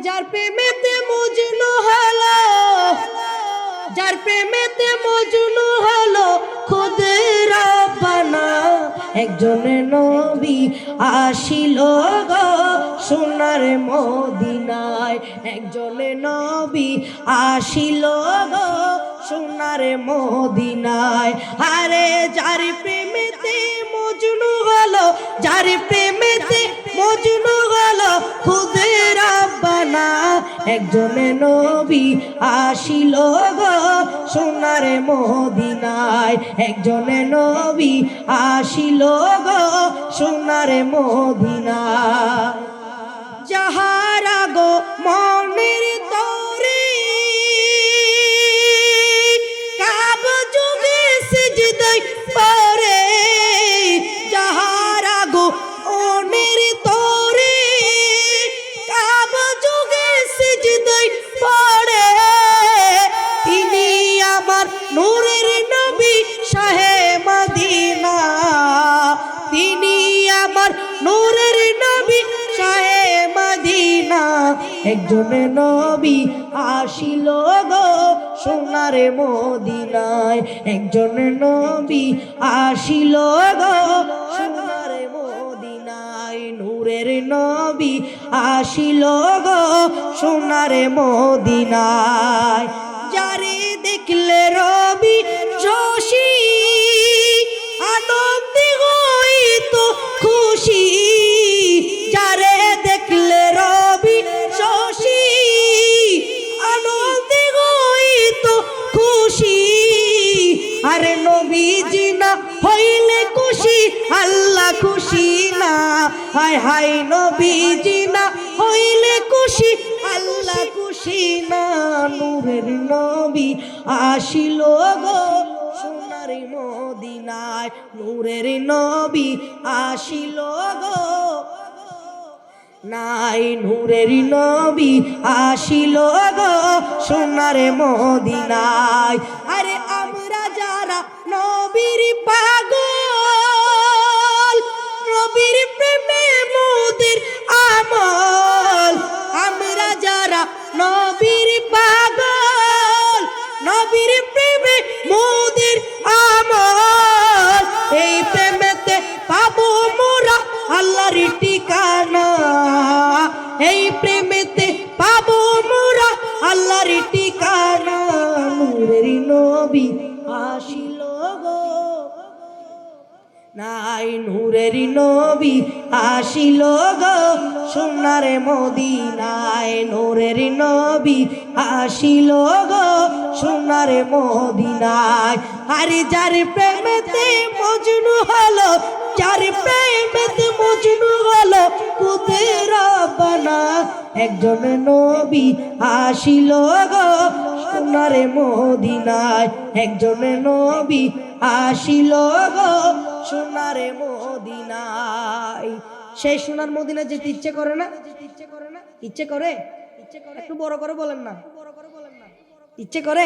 যার প্রেমেতে মজনু হলো, যার প্রেমেতে মজনু হলো খুদে রব্বানা। একজন নবী আসিল গো সোনার মদিনায়, একজন নবী আসিল গো সোনার মদিনায়। আরে যার প্রেমেতে মজনু হলো, যার প্রেমেতে মজনু হলো খুদে রব্বানা। একজন নবী আসিল গো সোনার মদিনায়, একজন নবী আসিল গো সোনার মদিনায়। যাহারা গো মনের তরে কাব যুগে সিজদায় পড়ে, যাহারা গো মনের তরে কাব যুগে সিজদায় পড়ে, তিনি আমার নূরের নবী শাহে মদিনা, তিনি আমার নূরের নবী শাহে মদিনা। একজন নবী আসিল গো সোনার মদিনায়, একজন নবী আসিল গো সোনার মদিনায়। নূরের নবী আসিল গো সোনার মদিনায়। যারে দেখলে রবি শশী আনন্দে হইত খুশি, যারে দেখলে রবি শশী আনন্দে হইত খুশি। আরে নবীজি না হইলে খুশি আল্লাহ খুশি না, হায় হায় নবীজি না হইলে খুশি আল্লাহ খুশি না। নূরের নবী আসিল গো সোনার মদিনায়, নূরের নবী আসিল গো নাই, নূরের নবী আসিল গো সোনার মদিনায়। আরে আমরা যারা নবীর পাগল, নবীর প্রেমে মোদের আমল, আমরা যারা নবীর পাগল, নবীর প্রেমে মোদের আমল, এই প্রেমেতে পাবো মোরা আল্লাহর ঠিকানা, এই প্রেমেতে পাবো মোরা আল্লাহর ঠিকানা। নূরের নবী আসিল গো নাই, নূরের নবী আসিল গো সোনার মদিনায়, নূরের নবী আসিল গো সোনার মদিনায়। আরে যার প্রেমেতে মজনু হলো, যার প্রেমেতে মজনু হলো খুদে রব্বানা। একজন নবী আসিল গো সোনার মদিনায়, একজন নবী আসিল গো সোনার মদিনায়। সেই সোনার মদিনায় যেতে ইচ্ছে করে না? ইচ্ছে করে? একটু বড় করে বলেন না, ইচ্ছে করে?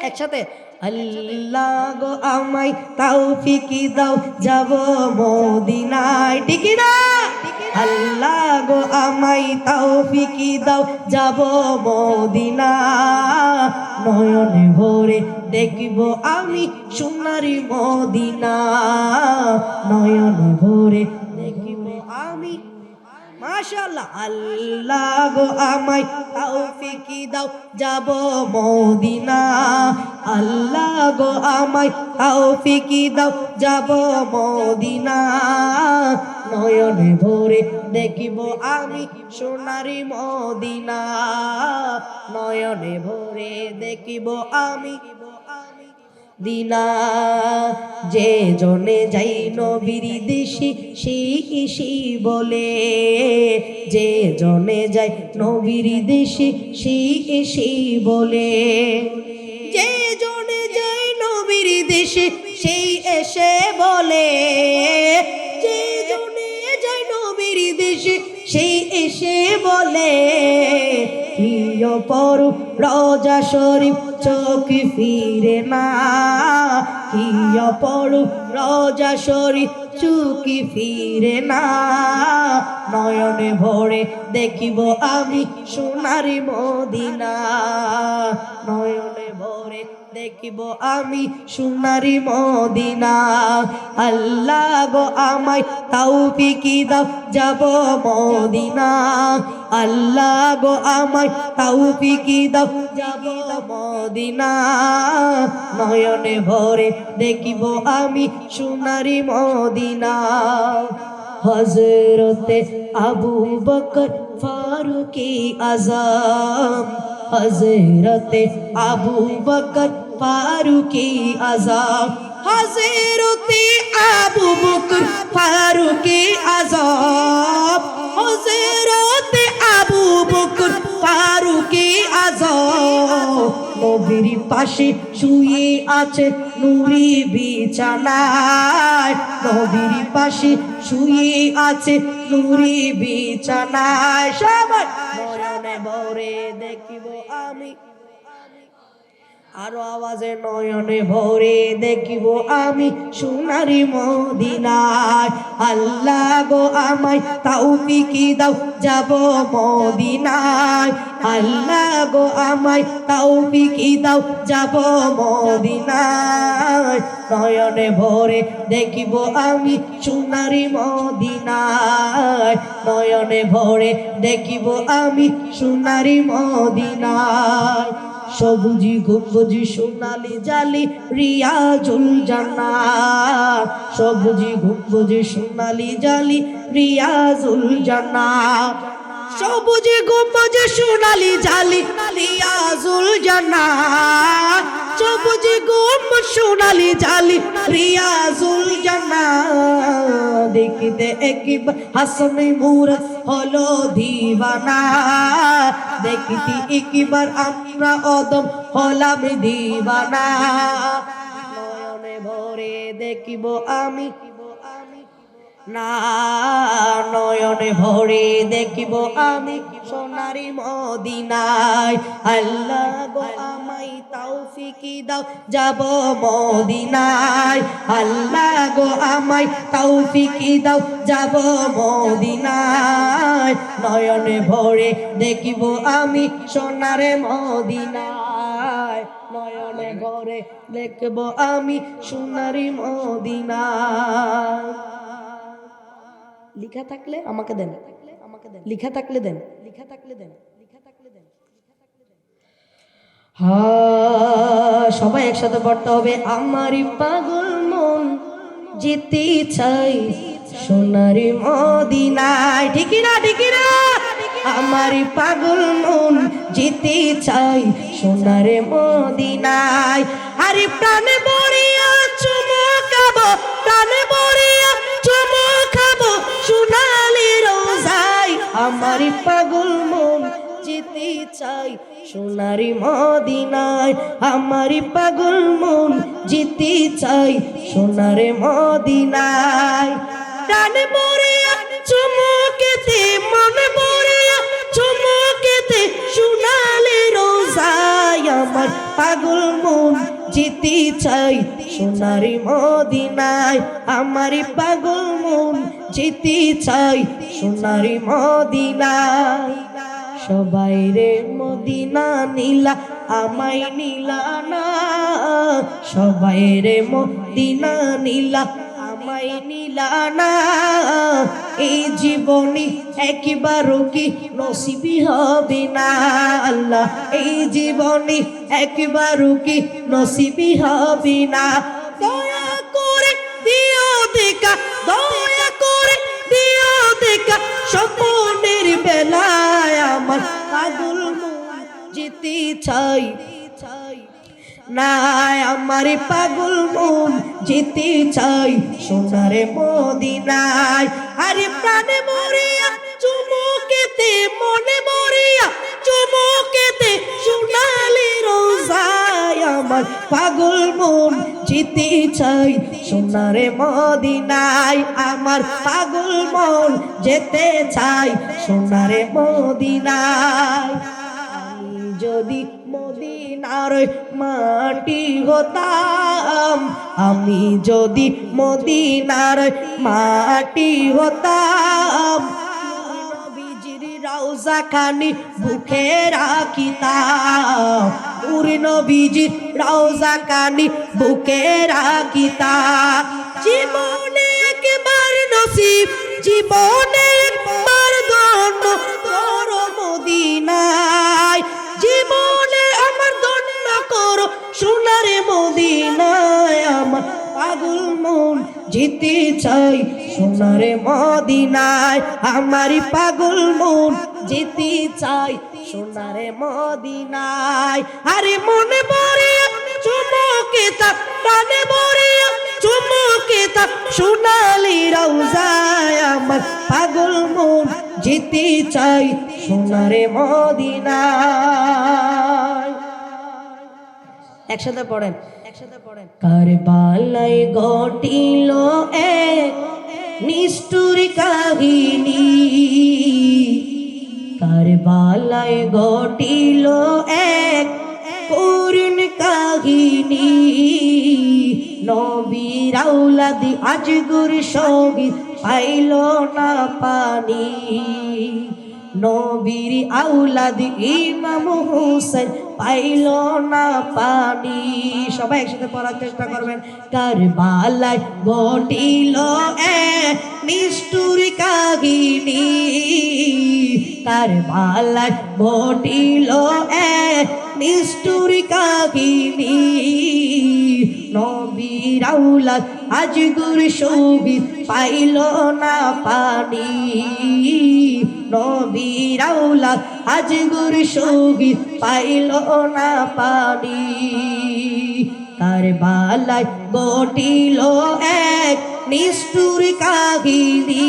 একসাথে আল্লাহ গো আমায় তৌফিক দাও যাব মদিনায়, ঠিক না? আল্লাহ গো আমায় তৌফিক দাও যাব মদিনা, নয়নে ভরে দেখব আমি সোনার মদিনা, নয়নে ভরে দেখব আমি। মাশাআল্লাহ। আল্লাহ গো আমায় তৌফিক দাও যাব মদিনা, আল্লাহ গো আমায় তৌফিক দাও যাব মদিনা, নয়নে ভরে দেখিব আমি সোনার মদিনা, নয়নে ভরে দেখিব আমি দিনা। যে জনে যাই নবীর দেশে সেই বলে, যে জনে যাই নবীর দেশে সেই বলে, যে জনে যাই নবীর দেশে সেই এসে বলে, যে জনে যাই নবীর দেশে সেই এসে বলে, প্রিয় পরু রোজা শরীফ চোখ ফিরে না, প্রিয় পরু রোজা শরীফ চুকি ফিরে না নয়নে ভরে দেখিব আমি সোনারি মদিনা নয়নে ভরে দেখিব আমি সোনারি মদিনা আল্লাহ গো আমায় তৌফিক দাও যাব মদিনা আল্লাহ গো আমায় তৌফিক দাও যাব মদিনা নয়নে ভরে দেখিব আমি সোনারি মদিনা হযরতে আবু বকর ফারুকি আযম হযরতে আবু বকর ফারুকি আযম হযরতে আবু বকর ফারুকি আযম হযরতে আবু বকর ফারুকি আযম নবীর পাশে শুয়ে আছে নূরি বিছানায় নবীর পাশে শুয়ে আছে নূরি বিছানায় সবাই নয়নে ভরে দেখিব আমি আরো আওয়াজে নয়নে ভরে দেখিব আমি সোনারি মদিনায় আল্লাহ গো আমায় তৌফিক দাও যাব মদিনায় আল্লাহ গো আমায় তৌফিক দাও যাব মদিনায় নয়নে ভরে দেখিব আমি সোনারি মদিনায় নয়নে ভরে দেখিব আমি সোনারি মদিনায় সবুজি গম্বুজি সোনালি জালি রিয়াজুল জান্নাত সবুজি গম্বুজি সোনালি জালি রিয়াজুল জান্নাত সবুজি গম্বুজি সোনালি জালি রিয়াজুল জান্নাত সবুজি গম্বুজ সোনালি জালি রিয়াজুল জান্নাত দেখিতে একবার হাসনে মুরাদ হলো দিওয়ানা দেখিতে একবার আমরা অদম হলাম দিওয়ানা নয়নে ভরে দেখিব আমি না নয়নে ভরে দেখিব আমি সোনারি মদিনায় আল্লাহ গো আমায় তৌফিক দাও যাব মদিনায় আল্লাহ গো আমায় তৌফিক দাও যাব মদিনায় নয়নে ভরে দেখিব আমি সোনারে মদিনায় নয়নে ভরে দেখব আমি সোনারি মদিনায় লিখা থাকলে আমাকে দেন লিখা থাকলে দেন সবাই একসাথে পড়তে হবে আমারই পাগল মন যেতে চাই সোনারি মদিনায় ঠিকই না আমারই পাগল মন যেতে চাই সোনারে মদিনায় আরে প্রাণে ভরিয়া চুমকাবো প্রাণে ভরিয়া চুমকাবো সোনালি রোজায় আমারই পাগল মন যেতে চাই সোনারি মদিনায় আমারই পাগল মন যেতে চাই সোনারে মদিনায় প্রাণে ভরিয়া চুমকেতে মনে ভরিয়া চুমকেতে সোনালি রোজায় আমার পাগল মন যেতে চাই সোনারি মদিনায় আমারই পাগল মন যেতে চাই সোনারি মদিনায় সবাই রে মদিনা নীলা আমায় নীলা না সবাই রে মদিনা নীলা আমায় নীলা না এই জীবনে একবারও কি নসিবি হবে না আল্লাহ এই জীবনে একবারও কি নসিবি হবে না দয়া করে দিও দেখা দয়া করে দিও দেখা স্বপ্নের বেলায় আমার পাগল মন যেতে চাই না আমার পাগল মন যেতে চাই সোনারে মদিনায় আরে প্রাণে মরিয়া চুমকেতে মনে মরিয়া চুমকেতে সোনালি রোজায় আমার পাগল মন যেতে চাই সোনারে মদিনায় আমার পাগল মন যেতে চাই সোনারে মদিনায় যদি মদিনার সোনার মাটি হতাম, আমি যদি মদিনার মাটি হতাম, নবীজির রওজা খানি বুকে রাখিতাম, নূরে নবীজির রওজা খানি বুকে রাখিতাম। জীবনে একবার নসিব, জীবনে একবার ধন্য করো মদিনায়, জীবনে আমার ধন্য করো সোনার মদিনায়। আমার পাগল মন যেতে চাই সোনার মদিনায়, আমার পাগল মন যেতে চাই সোনার মদিনায়। আরে মনে পড়ে চুমকে তা, প্রাণে পড়ে চুমকে তা সোনালি রওজায়, আমার পাগল মন যেতে চাই সোনার মদিনায়। একসাথে পড়েন, একসাথে পড়েন। কারবালায় ঘটিল এক নিষ্ঠুর কাহিনী, কারবালায় ঘটিল এক করুণ কাহিনী, নবীর আওলাদ আজগর শহীদ পাইল না পানি, নবীর আওলাদ ইমাম হোসেন পাইল না পানি। সবাই একসাথে পড়ার চেষ্টা করবেন। কারবালায় ঘটিল এক নিষ্ঠুর কাহিনী, কারবালায় ঘটিল এক নিষ্ঠুর কাহিনী, নবীর আওলাদ আজগর শহীদ পাইল না পানি, নবীর আওলাদ আজগর শহীদ পাইল না পানি। কারবালায় ঘটিল এক নিষ্ঠুর কাহিনী,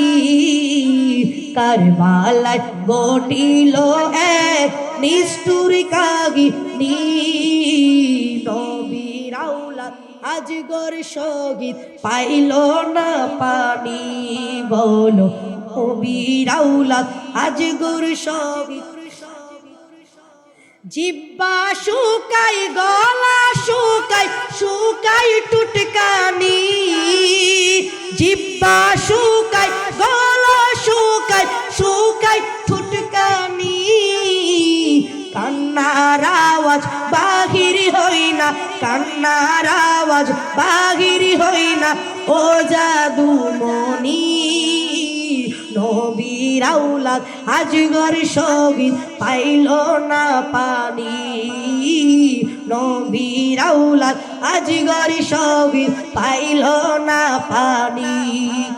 কারবালায় ঘটিল এক নিষ্ঠুর কাহিনী, নবীর আওলাদ আজগর শহীদ পাইল না পানি। বলো নবীর আওলাদ আজগর শহীদ, জিব্বা শুকাই গলা শুকাই শুকাই টুটকানি, জিব্বা শুকাই গলা শুকাই শুকাই টুটকানি, কান্নার আওয়াজ বাহির হই না, কান্নার আওয়াজ বাহির হই না, ও জাদু মনি, নবীর আওলাদ আজগর শহীদ পাইল না পানি, নবীর আওলাদ আজগর শহীদ পাইল না পানি।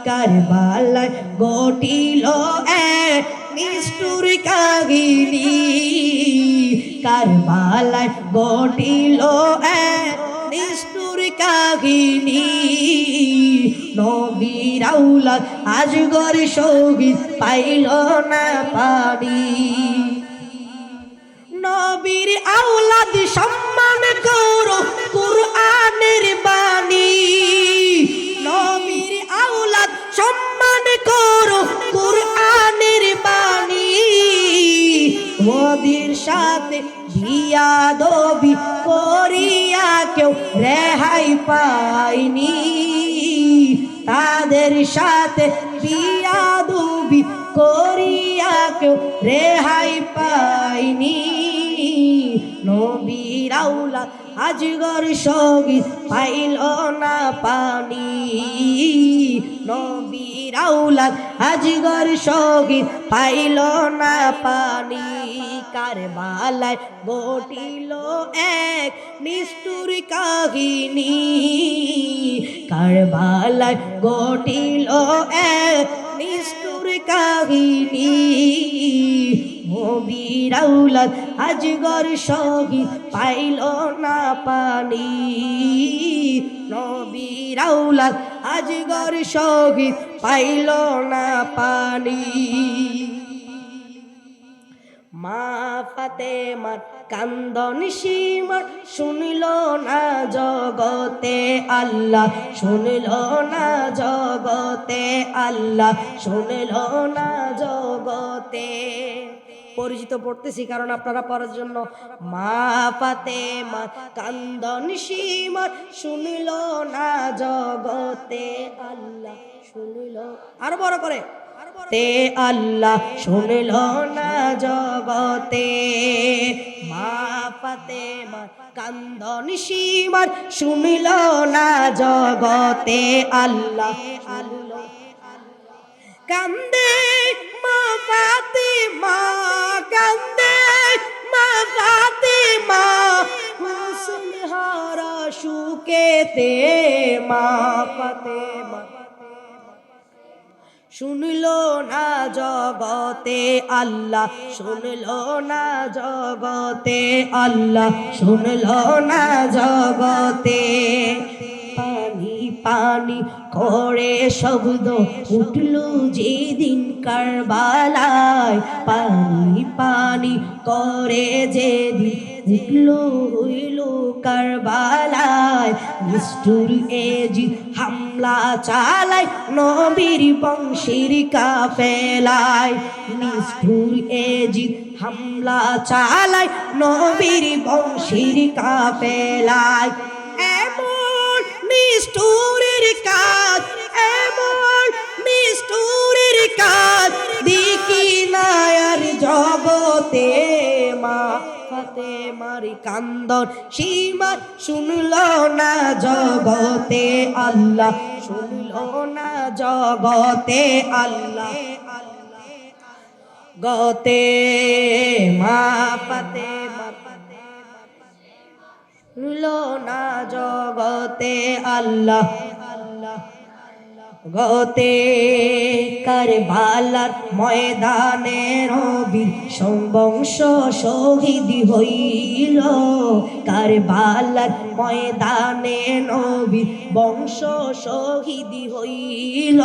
কারবালায় ঘটিল এক নিষ্ঠুর কাহিনী, কারবালায় ঘটিল এক নিষ্ঠুর কাহিনী, নবীর আওলাদ আজগর শহীদ পাইল না পানি। নবীর আওলাদ সম্মান করো কুরআনের বাণী, নবীর আওলাদ সম্মান করো কুরআনের বাণী, ওদের সাথে বিয়াদবি করিয়া কেউ রেহাই পায়নি, তাদের সাথে বিয়াদবি করিয়া কেউ রেহাই পায়নি, নবীর আওলাদ আজগর শহীদ পাইল না পানি, নবীর আওলাদ আজগর শহীদ পাইল না পানি। কারবালায় ঘটিল এক নিষ্ঠুর কাহিনী, কারবালায় ঘটিল এক নিষ্ঠুর কাহিনী, নবীর আওলাদ আজগর শহীদ পাইল না পানি, নবীর আওলাদ আজগর শহীদ পাইল না পানি। মা ফাতেমার কান্দন সীমার শুনিল না জগতে আল্লাহ, শুনিল না জগতে আল্লাহ, শুনিল না জগতে। পরিচিত পড়তেছি কারণ আপনারা পড়ার জন্য। মা ফাতেমা কান্দন সীমার শুনল না জগতে আল্লাহ শুনল, আরো বড় করে তে আল্লাহ শুনল না জগতে। মা ফাতেমা কান্দন সীমার শুনল না জগতে আল্লাহ শুনল। কান্দে মা ফাতেমা কান্দে মা ফাতেমা হুসন হারা সুকেতে মা ফাতেমা শুনল না জগতে আল্লাহ শুনল না জগতে আল্লাহ শুনল না জগতে। পানি পানি করে শব্দ উঠল যেদিন কারবালায়, পানি পানি করে যেদিন উঠল হইল কারবালায়। নিষ্ঠুর এজি হামলা চালায় নবীর বংশীর কাফেলায়, নিষ্ঠুর এজি হামলা চালায় নবীর বংশীর কাফেলায়। এমন নিষ্ঠুরের কাজ এমন নিষ্ঠুরের কাজ দেখি না আর জগতে। মা ফাতেমার কান্দন সীমা শুনল না জগতে আল্লাহ শুনল না জগতে আল্লাহ গতে। মা ফাতেমা শুনল না জগতে আল্লাহ গতে। কারবালার ময়দানে নবীর বংশ শহীদ হইল, কারবালার ময়দানে নবীর বংশ শহীদ হইল।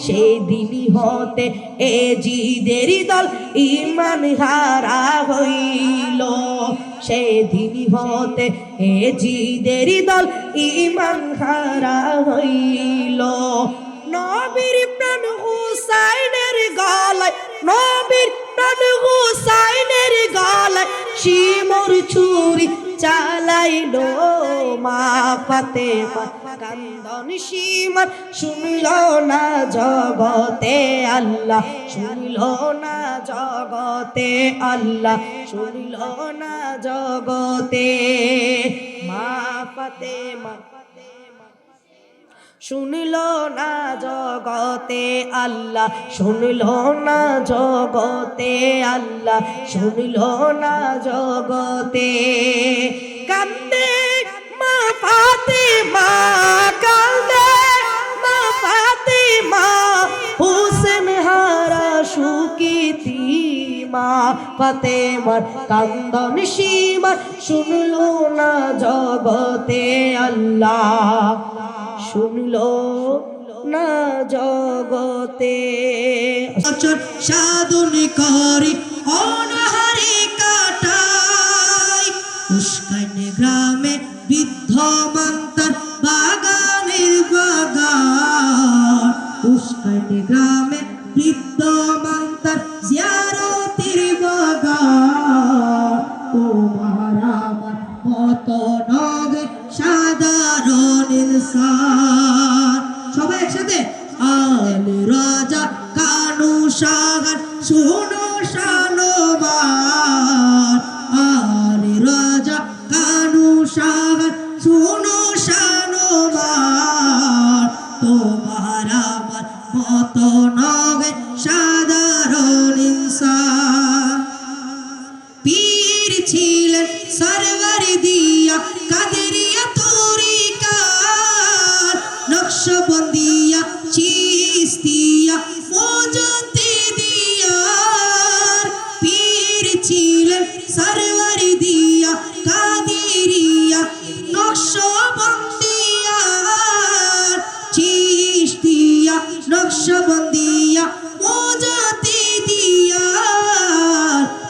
সেদিন হতে এজিদের দল ঈমান হারা হইল, সেদিন হতে এজিদের দল ঈমান হারা হইল। নবীর প্রাণ হুসাইনের গলায় নবীর প্রাণ হুসাইনের গলায় শিমুর ছুরি চালাইল। মা ফাতেমা কান্দন সীমার শুনল না জগতে আল্লাহ শুনল না জগতে আল্লাহ শুনল না জগতে। মা ফাতেমা শুনল না জগতে আল্লাহ শুনল না জগতে আল্লাহ শুনল না জগতে। কান্দে মা ফাতেমা কান্দে মা ফাতেমা হুসেন হারা সুকীর্তি। মা ফাতেমার কান্দন সীমা শুনল না জগতে আল্লাহ শুনল না জগতে। সাধন করি অনাহারে কাটাই উস্কান গ্রামে বৃদ্ধ মান্তার বাগানের বাগান, উস্কান গ্রামে বৃদ্ধ মান্তার জিয়ারতের বাগান। তোমার আমার মত নবে সাধারণ ইনসান। সবাই একসাথে আল রাজা কানু সাগর শুনো শানবান, আল রাজা কানু সাগর শুনো শানবান। তোমার আমার মত নবে সাধারণ ইনসান। পীর ছিলেন সরওয়ার দিয়া কাদেরিয়া তরিকার, নকশবন্দিয়া চিশতিয়া মুজদ্দিদিয়ার। পীর ছিলেন সরওয়ার দিয়া কাদেরিয়া নকশবন্দিয়ার, চিশতিয়া নকশবন্দিয়া মুজদ্দিদিয়ার।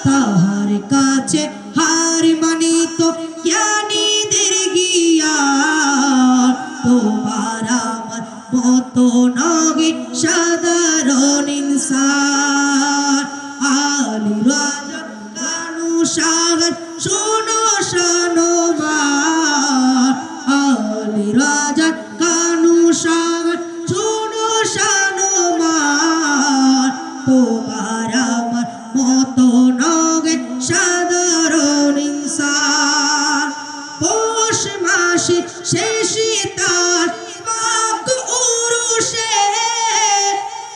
তাহার কাছে হার মানিত জ্ঞানীদের গিয়ার। তোমার আমার মত নগে সাধারণ ইনসান। আল সাগর শোনো শোনো আলী রাজা কানু সাগর শোনো শোনো তোমার আমার মতো নগে সাধারণ ইনসান পৌষ মাসে শেষে তার পাক উরুষে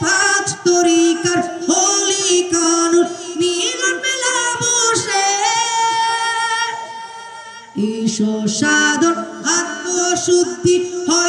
পাঁচ তরিকার হোলি কানুন মিলন মেলা বসে ঈশ সাধন আত্মশুদ্ধি হয়